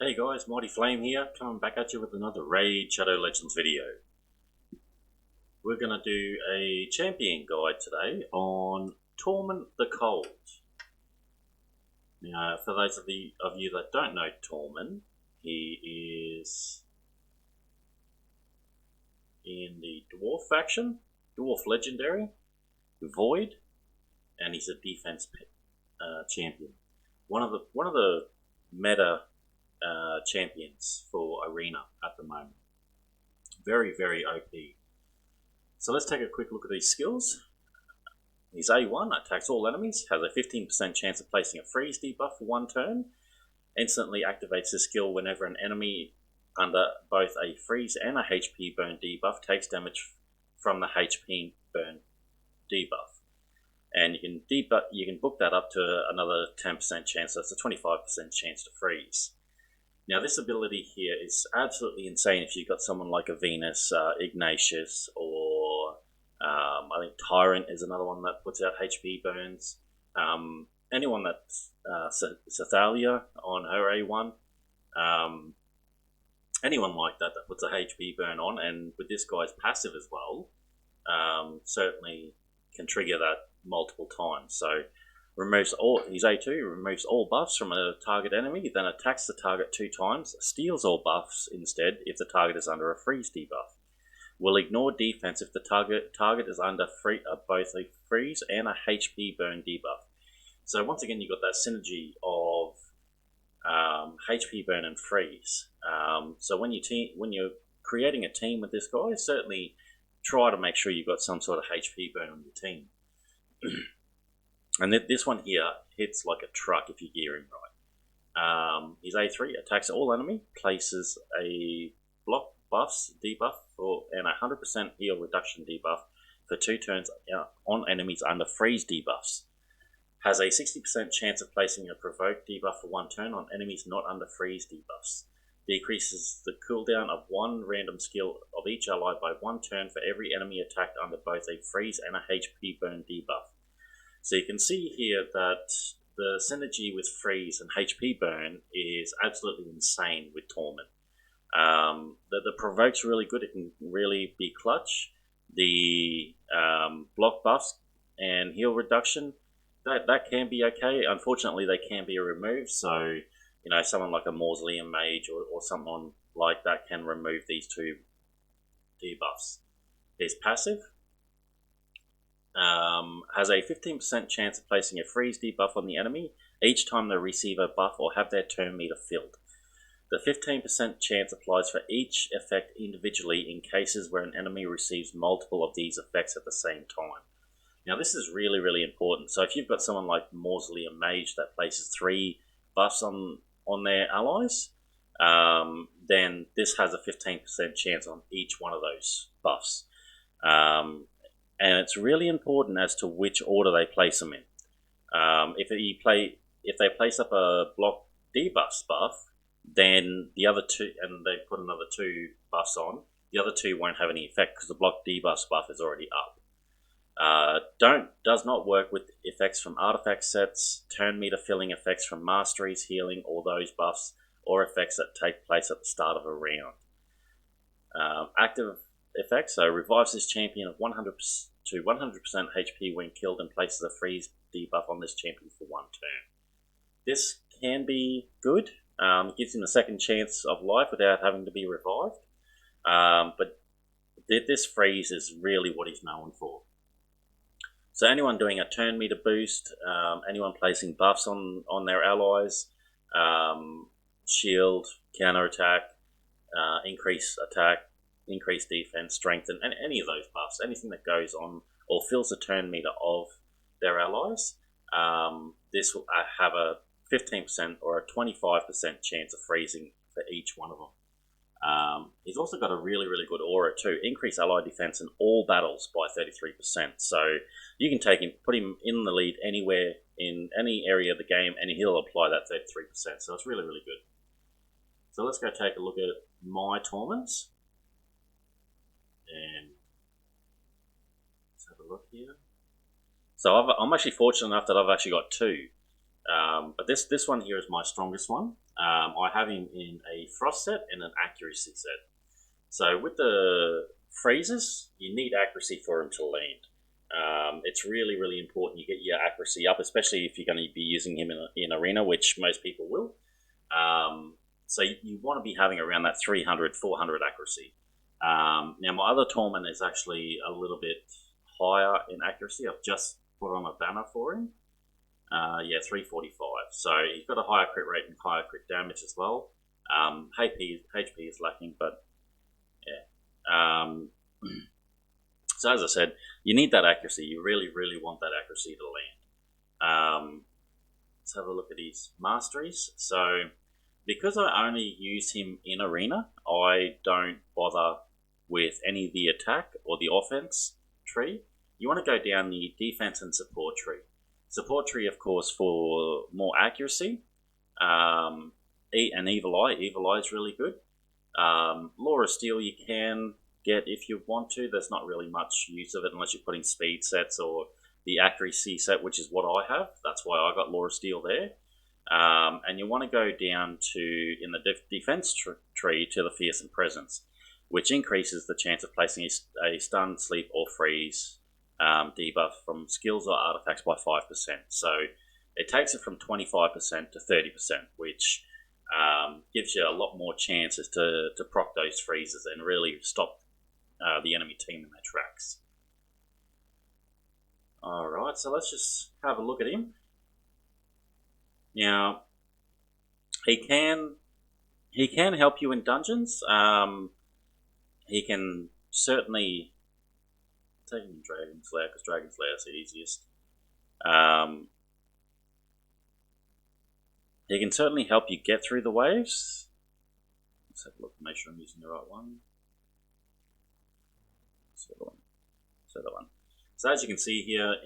Hey guys, Mighty Flame here, coming back at you with another Raid Shadow Legends video. We're going to do a champion guide today on Tormin the Cold. Now, for those of you that don't know Tormin, he is in the Dwarf faction, Dwarf Legendary, Void, and he's a defense champion. One of the meta champions for Arena at the moment. Very, very OP. So let's take a quick look at these skills. His A1 attacks all enemies, has a 15% chance of placing a freeze debuff for one turn. Instantly activates the skill whenever an enemy under both a freeze and a HP burn debuff takes damage from the HP burn debuff. And you can book that up to another 10% chance, so it's a 25% chance to freeze. Now this ability here is absolutely insane if you've got someone like a Venus, Ignatius, or I think Tyrant is another one that puts out HP burns. Anyone that's Cathalia on her A1, anyone like that puts a HP burn on, and with this guy's passive as well, certainly can trigger that multiple times. So his A2 removes all buffs from a target enemy, then attacks the target 2 times, steals all buffs instead if the target is under a freeze debuff. Will ignore defense if the target is under both a freeze and a HP burn debuff. So once again, you've got that synergy of HP burn and freeze. So when you're creating a team with this guy, certainly try to make sure you've got some sort of HP burn on your team. And this one here hits like a truck if you're gearing right. His A3 attacks all enemy, places a block buffs debuff and a 100% heal reduction debuff for 2 turns on enemies under freeze debuffs. Has a 60% chance of placing a provoke debuff for 1 turn on enemies not under freeze debuffs. Decreases the cooldown of 1 random skill of each ally by 1 turn for every enemy attacked under both a freeze and a HP burn debuff. So you can see here that the synergy with freeze and HP burn is absolutely insane with Tormin. The provoke's really good; it can really be clutch. The block buffs and heal reduction that can be okay. Unfortunately, they can be removed. So someone like a Mausoleum Mage or someone like that can remove these 2 debuffs. His passive has a 15% chance of placing a freeze debuff on the enemy each time they receive a buff or have their turn meter filled. The 15% chance applies for each effect individually in cases where an enemy receives multiple of these effects at the same time. Now this is really, really important. So if you've got someone like Mausoleum Mage that places 3 buffs on their allies, then this has a 15% chance on each one of those buffs. And it's really important as to which order they place them in. If they place up a block debuffs buff, then the other 2, and they put another 2 buffs on, the other 2 won't have any effect because the block debuffs buff is already up. Does not work with effects from artifact sets, turn meter filling effects from Masteries, healing, or those buffs, or effects that take place at the start of a round. Active effects, so revives this champion of 100% to 100% HP when killed and places a freeze debuff on this champion for 1 turn. This can be good. Gives him a second chance of life without having to be revived. But this freeze is really what he's known for. So anyone doing a turn meter boost, anyone placing buffs on their allies, shield, counter attack, increase attack, increase defense, strength, and any of those buffs, anything that goes on or fills the turn meter of their allies, this will have a 15% or a 25% chance of freezing for each one of them. He's also got a really, really good aura too. Increase ally defense in all battles by 33%. So you can take him, put him in the lead anywhere in any area of the game, and he'll apply that 33%. So it's really, really good. So let's go take a look at my Tormins. And let's have a look here. So I'm actually fortunate enough that I've actually got 2. But this one here is my strongest one. I have him in a frost set and an accuracy set. So with the freezes, you need accuracy for him to land. It's really, really important you get your accuracy up, especially if you're going to be using him in arena, which most people will. So you want to be having around that 300, 400 accuracy. Now, my other Tormin is actually a little bit higher in accuracy. I've just put on a banner for him. 345. So he's got a higher crit rate and higher crit damage as well. HP is lacking, but yeah. So as I said, you need that accuracy. You really, really want that accuracy to land. Let's have a look at his masteries. So because I only use him in arena, I don't bother with any of the attack or the offense tree. You want to go down the defense and support tree. Support tree, of course, for more accuracy. And Evil Eye. Evil Eye is really good. Law of Steel you can get if you want to. There's not really much use of it unless you're putting speed sets or the accuracy set, which is what I have. That's why I got Law of Steel there. And you want to go down to, in the defense tree, to the Fearsome Presence, which increases the chance of placing a stun, sleep, or freeze debuff from skills or artifacts by 5%. So it takes it from 25% to 30%, which gives you a lot more chances to proc those freezes and really stop the enemy team in their tracks. Alright, so let's just have a look at him. Now, he can help you in dungeons. He can certainly take him in Dragon Slayer, because Dragon Slayer is the easiest. He can certainly help you get through the waves. Let's have a look to make sure I'm using the right one. So as you can see here,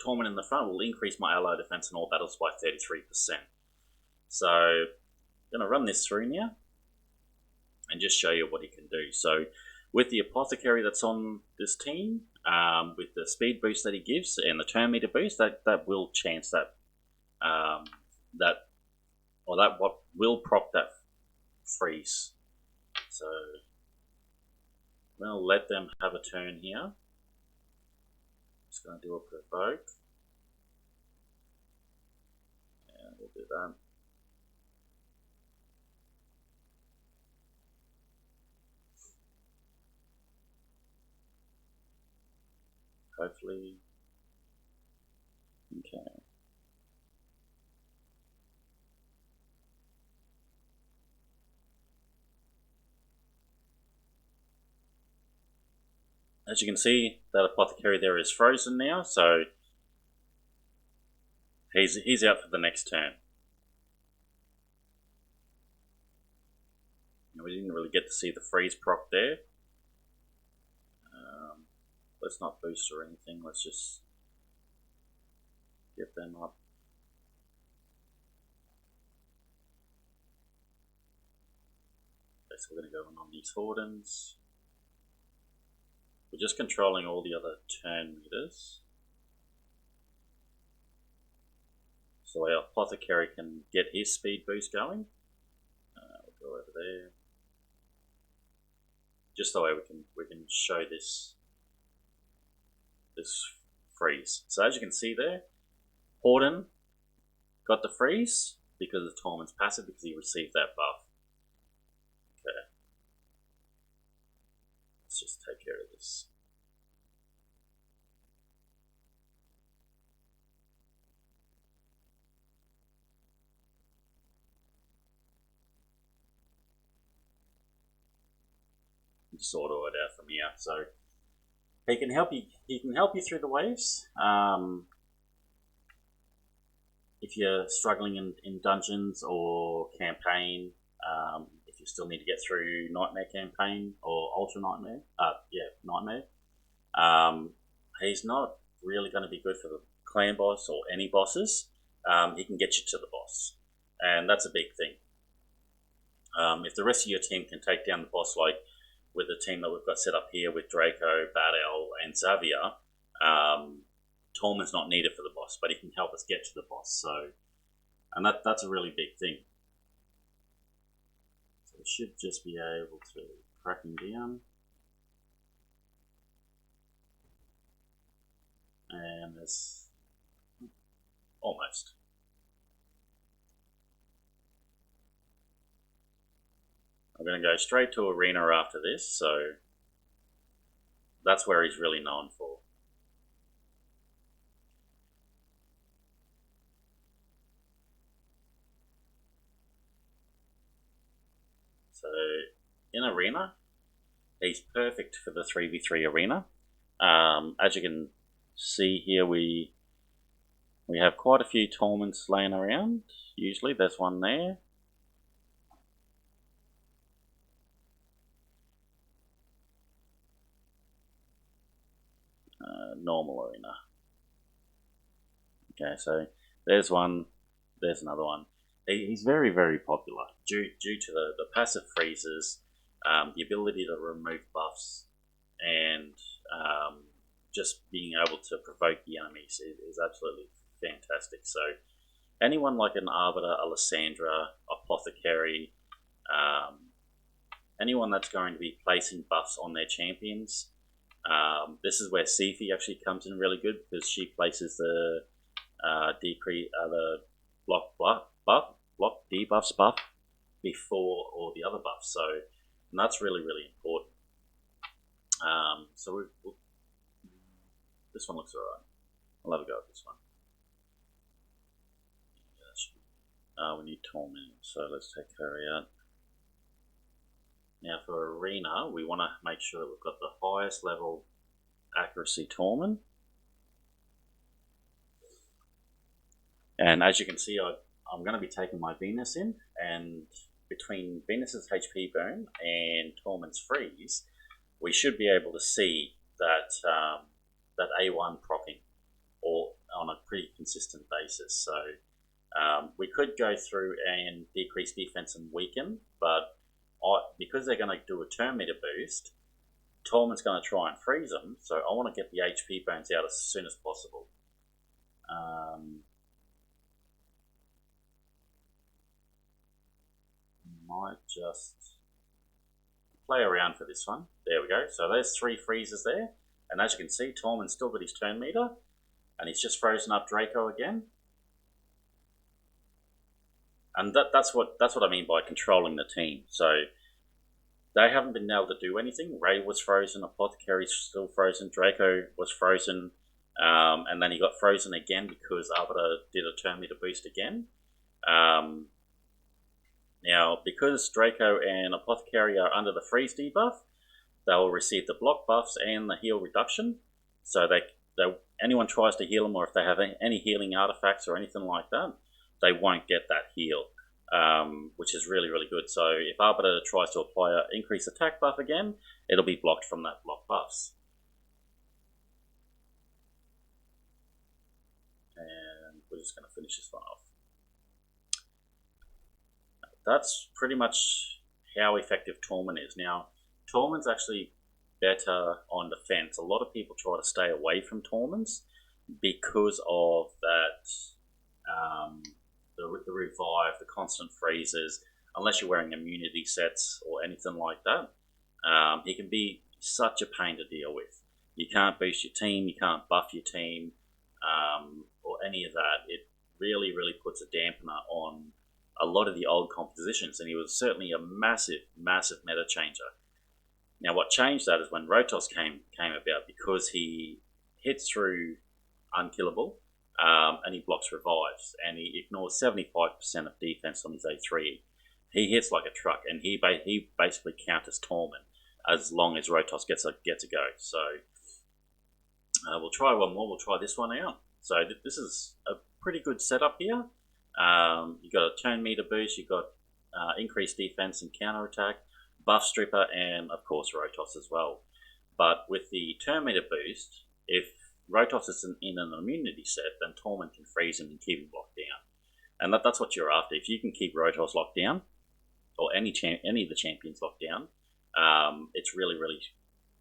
Tormin in the front will increase my ally defense in all battles by 33%. So I'm going to run this through now and just show you what he can do. So with the Apothecary that's on this team, with the speed boost that he gives and the turn meter boost, that will chance that what will proc that freeze. So I'm going to let them have a turn here. Just going to do a provoke. And we'll do that. Hopefully. Okay. As you can see, that Apothecary there is frozen now, so he's out for the next turn. Now, we didn't really get to see the freeze proc there. Let's not boost or anything, let's just get them up. Okay, so we're going to go on these Hordens. We're just controlling all the other turn meters. So our Apothecary can get his speed boost going. We'll go over there. Just so we can show this freeze. So as you can see there, Horden got the freeze because of Tormin's passive, because he received that buff. Okay. Let's just take care of this. Just auto it out from here. So he can help you. He can help you through the waves. If you're struggling in dungeons or campaign, if you still need to get through Nightmare campaign or Ultra Nightmare, Nightmare, he's not really going to be good for the clan boss or any bosses. He can get you to the boss, and that's a big thing. If the rest of your team can take down the boss, like with the team that we've got set up here with Draco, Bad Owl, and Xavier, Tormin's not needed for the boss, but he can help us get to the boss. So and that's a really big thing. So we should just be able to crack him down. And there's almost. I'm going to go straight to Arena after this, so that's where he's really known for. So in Arena, he's perfect for the 3v3 arena. As you can see here, we have quite a few Torments laying around. Usually there's one there. Normal arena. Okay, so there's one, there's another one. He's very, very popular due to the passive freezes, the ability to remove buffs, and just being able to provoke the enemies is absolutely fantastic. So anyone like an Arbiter, a Lysandra, Apothecary, anyone that's going to be placing buffs on their champions, this is where Sifi actually comes in really good, because she places the the block debuffs buff before all the other buffs. So, and that's really, really important. So this one looks alright. I'll have a go at this one. We need Tormin, so let's take her out. Now for Arena, we want to make sure that we've got the highest level accuracy Tormin. And as you can see, I'm going to be taking my Venus in, and between Venus's HP burn and Tormin's freeze, we should be able to see that that A1 proccing, or on a pretty consistent basis. So we could go through and decrease defense and weaken, but because they're going to do a turn meter boost, Tormin's going to try and freeze them. So I want to get the HP burns out as soon as possible. Might just play around for this one. There we go. So there's 3 freezes there, and as you can see, Tormin's still got his turn meter, and he's just frozen up Draco again. And that's what I mean by controlling the team. So they haven't been able to do anything. Ray was frozen, Apothecary's still frozen, Draco was frozen, and then he got frozen again because Arbiter did a turn meter boost again. Now, because Draco and Apothecary are under the freeze debuff, they will receive the block buffs and the heal reduction. So anyone tries to heal them, or if they have any healing artifacts or anything like that, they won't get that heal, which is really, really good. So if Arbiter tries to apply an increased attack buff again, it'll be blocked from that block buffs. And we're just going to finish this one off. That's pretty much how effective Tormin is. Now, Tormin's actually better on defense. A lot of people try to stay away from Tormins because of that, the revive, the constant freezes. Unless you're wearing immunity sets or anything like that, he can be such a pain to deal with. You can't boost your team, you can't buff your team, or any of that. It really, really puts a dampener on a lot of the old compositions, and he was certainly a massive, massive meta changer. Now, what changed that is when Rotos came about, because he hits through unkillable, and he blocks revives, and he ignores 75% of defense on his A3. He hits like a truck, and he basically counters Tormin as long as Rotos gets a go. So we'll try one more. We'll try this one out. So this is a pretty good setup here. You've got a turn meter boost, you've got increased defense and counter attack, buff stripper, and of course Rotos as well. But with the turn meter boost, if Rotos is in an immunity set, then Tormin can freeze him and keep him locked down. And that's what you're after. If you can keep Rotos locked down, or any of the champions locked down, it's really, really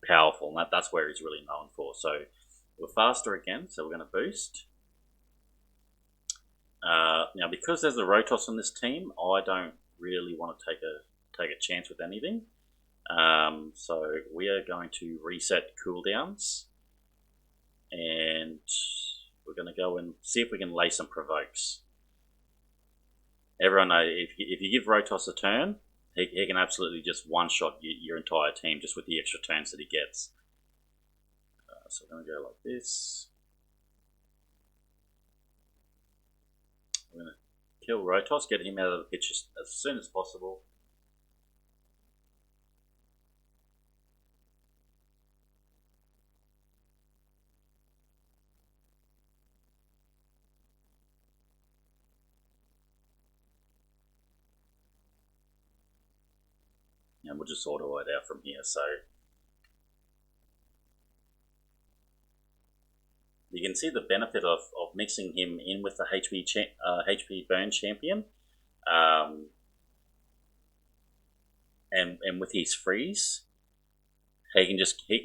powerful, and that's where he's really known for. So we're faster again, so we're going to boost. Now, because there's a Rotos on this team, I don't really want to take a chance with anything. So we are going to reset cooldowns, and we're going to go and see if we can lay some provokes. Everyone knows if you give Rotos a turn, he can absolutely just one-shot your entire team just with the extra turns that he gets. So we're going to go like this. We're going to kill Rotos, get him out of the pitch as soon as possible. And we'll just auto it out from here. So you can see the benefit of mixing him in with the HP burn champion, and with his freeze, he can just keep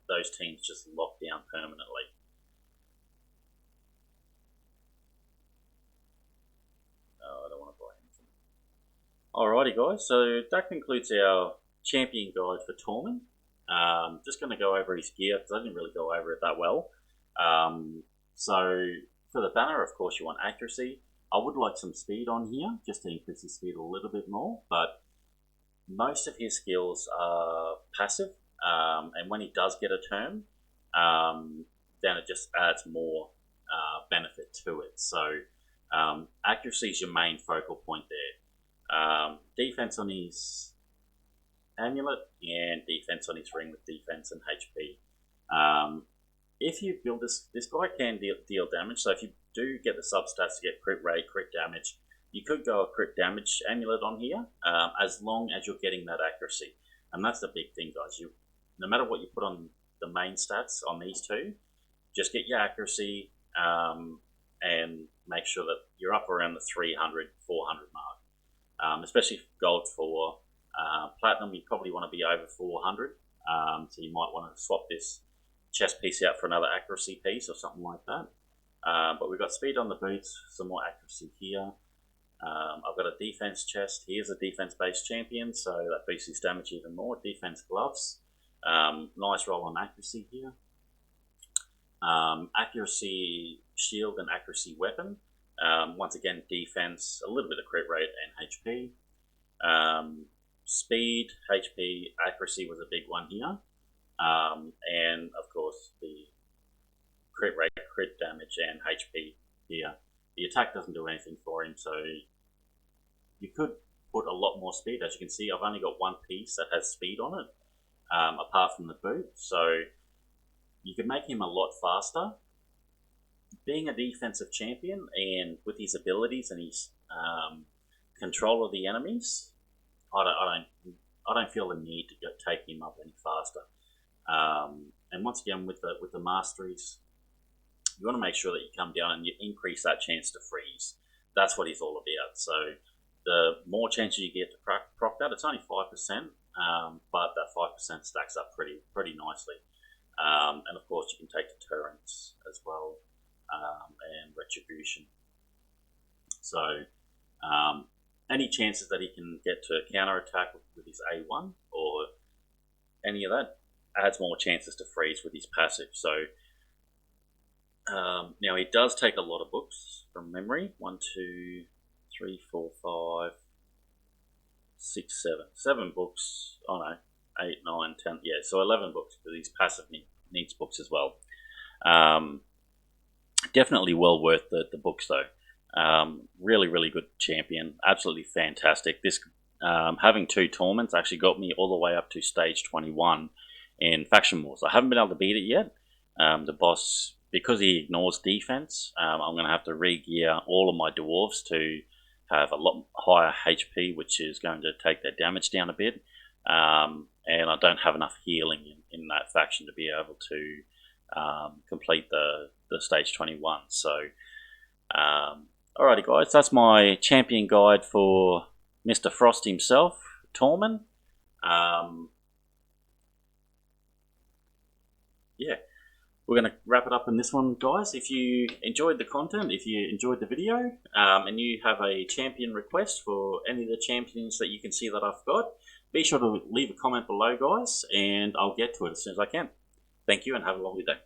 those teams just locked down permanently. Oh, I don't want to buy anything. Alrighty, guys. So that concludes our champion guide for Tormin. Just going to go over his gear because I didn't really go over it that well. So for the banner, of course, you want accuracy. I would like some speed on here just to increase his speed a little bit more, but most of his skills are passive, and when he does get a turn, then it just adds more benefit to it. So accuracy is your main focal point there. Defense on his amulet and defense on his ring with defense and HP. If you build this guy can deal damage. So if you do get the substats to get crit rate, crit damage, you could go a crit damage amulet on here, as long as you're getting that accuracy. And that's the big thing, guys. No matter what you put on the main stats on these two, just get your accuracy, and make sure that you're up around the 300, 400 mark. Especially gold for platinum, you probably want to be over 400. So you might want to swap this chest piece out for another accuracy piece or something like that. But we've got speed on the boots, some more accuracy here. I've got a defense chest. Here's a defense-based champion, so that boosts his damage even more. Defense gloves. Nice roll on accuracy here. Accuracy shield and accuracy weapon. Once again, defense, a little bit of crit rate and HP. Speed, HP, accuracy was a big one here. And of course the crit rate, crit damage, and HP here. The attack doesn't do anything for him, so you could put a lot more speed. As you can see, I've only got one piece that has speed on it, apart from the boot, so you can make him a lot faster. Being a defensive champion and with his abilities and his control of the enemies, I don't feel the need to take him up any faster. And once again, with the Masteries, you want to make sure that you come down and you increase that chance to freeze. That's what he's all about. So the more chances you get to proc that, it's only 5%, but that 5% stacks up pretty nicely. And of course, you can take deterrence as well, and retribution. So any chances that he can get to counter attack with his A1 or any of that adds more chances to freeze with his passive. So now he does take a lot of books from memory. 1, 2, 3, 4, 5, 6, 7. 7 books. Oh no, 8, 9, 10. Yeah, so 11 books because his passive needs books as well. Definitely well worth the books though. Really good champion. Absolutely fantastic. This having 2 Torments actually got me all the way up to stage 21 in Faction Wars. I haven't been able to beat it yet. The boss, because he ignores defense, I'm going to have to re-gear all of my dwarves to have a lot higher HP, which is going to take their damage down a bit. And I don't have enough healing in that faction to be able to complete the stage 21. So, alrighty guys, that's my champion guide for Mr. Frost himself, Tormin. Yeah. we're going to wrap it up in this one, guys. If you enjoyed the content, if you enjoyed the video, and you have a champion request for any of the champions that you can see that I've got, be sure to leave a comment below, guys, and I'll get to it as soon as I can. Thank you and have a lovely day.